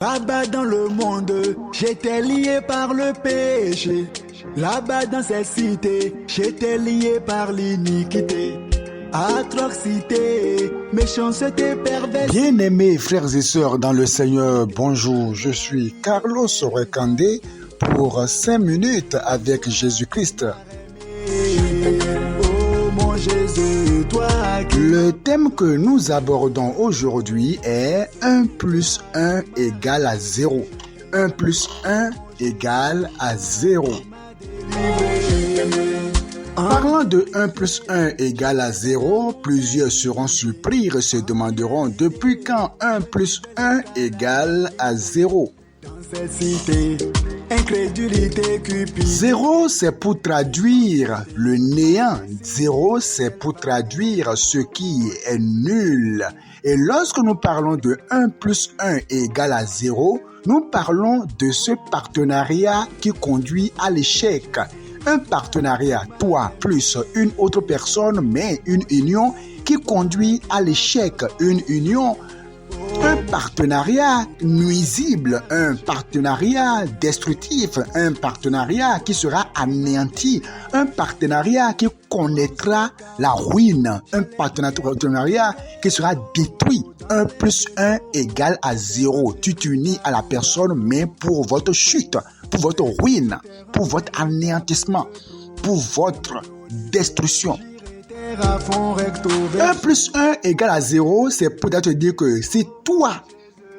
Là-bas dans le monde, j'étais lié par le péché. Là-bas dans cette cité, j'étais lié par l'iniquité. Atrocité, méchanceté, perversion. Bien-aimés frères et sœurs dans le Seigneur, bonjour, je suis Carlos Rekandé pour 5 minutes avec Jésus-Christ. Oh mon Jésus, toi qui... Le thème que nous abordons aujourd'hui est 1 plus 1 égale à 0. 1 plus 1 égale à 0. Parlant de 1 plus 1 égale à 0, plusieurs seront surpris et se demanderont depuis quand 1 plus 1 égale à 0. Dans cette cité, incrédulité, cupidité. 0, c'est pour traduire le néant. 0, c'est pour traduire ce qui est nul. Et lorsque nous parlons de 1 plus 1 égale à 0, nous parlons de ce partenariat qui conduit à l'échec. Un partenariat, toi plus une autre personne, mais une union qui conduit à l'échec. Une union, un partenariat nuisible, un partenariat destructif, un partenariat qui sera anéanti, un partenariat qui connaîtra la ruine, un partenariat qui sera détruit. 1 plus 1 égale à 0. Tu t'unis à la personne, mais pour votre chute, pour votre ruine, pour votre anéantissement, pour votre destruction. 1 plus 1 égale à 0, c'est pour te dire que si toi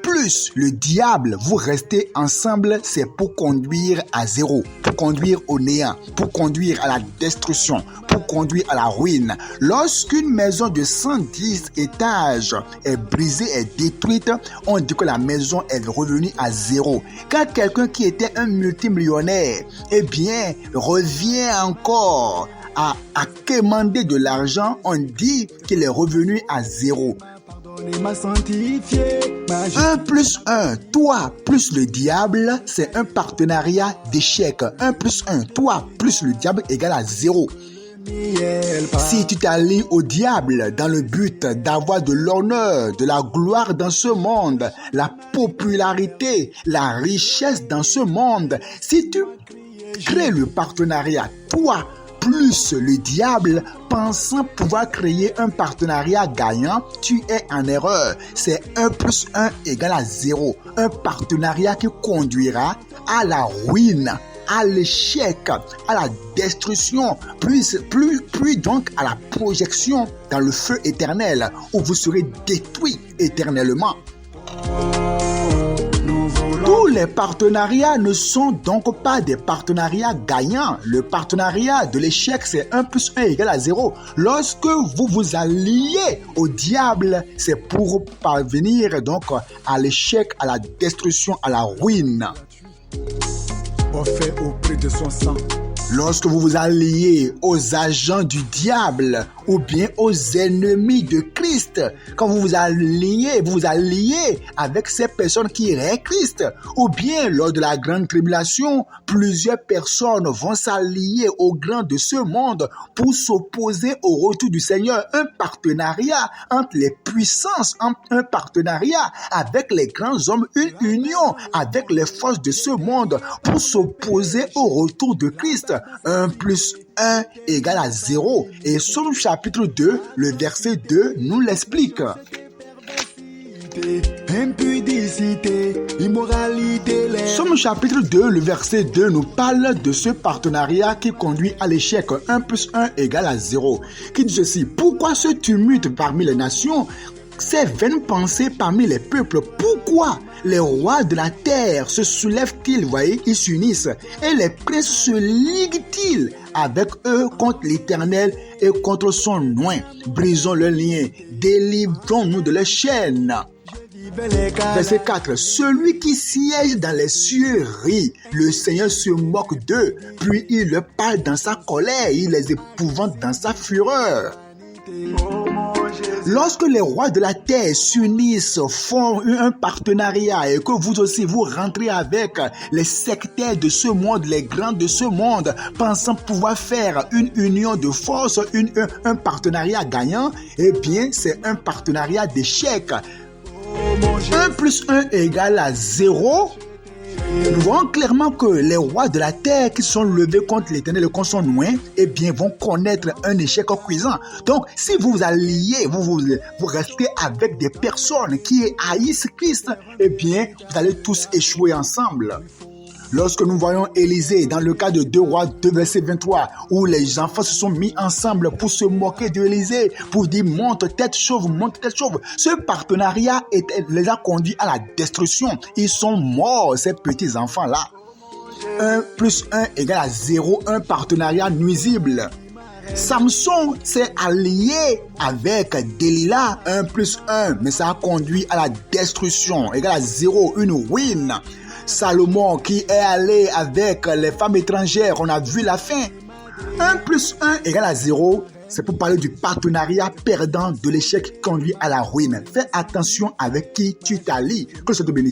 plus le diable, vous restez ensemble, c'est pour conduire à 0, pour conduire au néant, pour conduire à la destruction, pour conduire à la ruine. Lorsqu'une maison de 110 étages est brisée, est détruite, on dit que la maison est revenue à 0. Quand quelqu'un qui était un multimillionnaire, eh bien, revient encore à quémander de l'argent, on dit qu'il est revenu à 0. 1 plus 1, toi plus le diable, c'est un partenariat d'échec. 1 plus 1, toi plus le diable égale à 0. Si tu t'allies au diable dans le but d'avoir de l'honneur, de la gloire dans ce monde, la popularité, la richesse dans ce monde, si tu crées le partenariat, toi plus le diable, pensant pouvoir créer un partenariat gagnant, tu es en erreur. C'est 1 plus 1 égale à 0. Un partenariat qui conduira à la ruine, à l'échec, à la destruction, plus donc à la projection dans le feu éternel, où vous serez détruits éternellement. Tous les partenariats ne sont donc pas des partenariats gagnants. Le partenariat de l'échec, c'est 1 plus 1 égale à 0. Lorsque vous vous alliez au diable, c'est pour parvenir donc à l'échec, à la destruction, à la ruine. Offert au prix de son sang. Lorsque vous vous alliez aux agents du diable ou bien aux ennemis de Christ, quand vous vous alliez avec ces personnes qui aiment Christ, ou bien lors de la grande tribulation, plusieurs personnes vont s'allier aux grands de ce monde pour s'opposer au retour du Seigneur. Un partenariat entre les puissances, un partenariat avec les grands hommes, une union avec les forces de ce monde pour s'opposer au retour de Christ. 1 plus 1 égale à 0. Et Somme chapitre 2, le verset 2 nous l'explique. Impudicité, immoralité. Somme chapitre 2, le verset 2 nous parle de ce partenariat qui conduit à l'échec. 1 plus 1 égale à 0. Qui dit ceci: pourquoi ce tumulte parmi les nations, ces vaines pensées parmi les peuples? Pourquoi les rois de la terre se soulèvent-ils, ils s'unissent, et les princes se liguent-ils avec eux contre l'Éternel et contre son nom? Brisons le lien, délivrons-nous de leurs chaînes. Verset 4. Celui qui siège dans les cieux rit, le Seigneur se moque d'eux, puis il leur parle dans sa colère, il les épouvante dans sa fureur. Lorsque les rois de la terre s'unissent, font un partenariat et que vous aussi vous rentrez avec les sectaires de ce monde, les grands de ce monde, pensant pouvoir faire une union de force, un partenariat gagnant, eh bien c'est un partenariat d'échec. 1 plus 1 égale à 0. Nous voyons clairement que les rois de la terre qui sont levés contre l'Éternel et contre son nom, eh bien, vont connaître un échec cuisant. Donc, si vous vous alliez, vous restez avec des personnes qui haïssent Christ, eh bien, vous allez tous échouer ensemble. Lorsque nous voyons Élisée, dans le cas de 2 Rois 2, verset 23, où les enfants se sont mis ensemble pour se moquer d'Élisée, pour dire monte tête chauve, ce partenariat les a conduits à la destruction. Ils sont morts, ces petits enfants-là. 1 plus 1 égale à 0, un partenariat nuisible. Samson s'est allié avec Delilah, 1 plus 1, mais ça a conduit à la destruction, égale à 0, une ruine. Salomon qui est allé avec les femmes étrangères, on a vu la fin. 1 plus 1 égale à 0, c'est pour parler du partenariat perdant de l'échec qui conduit à la ruine. Fais attention avec qui tu t'allies. Que ça te bénisse.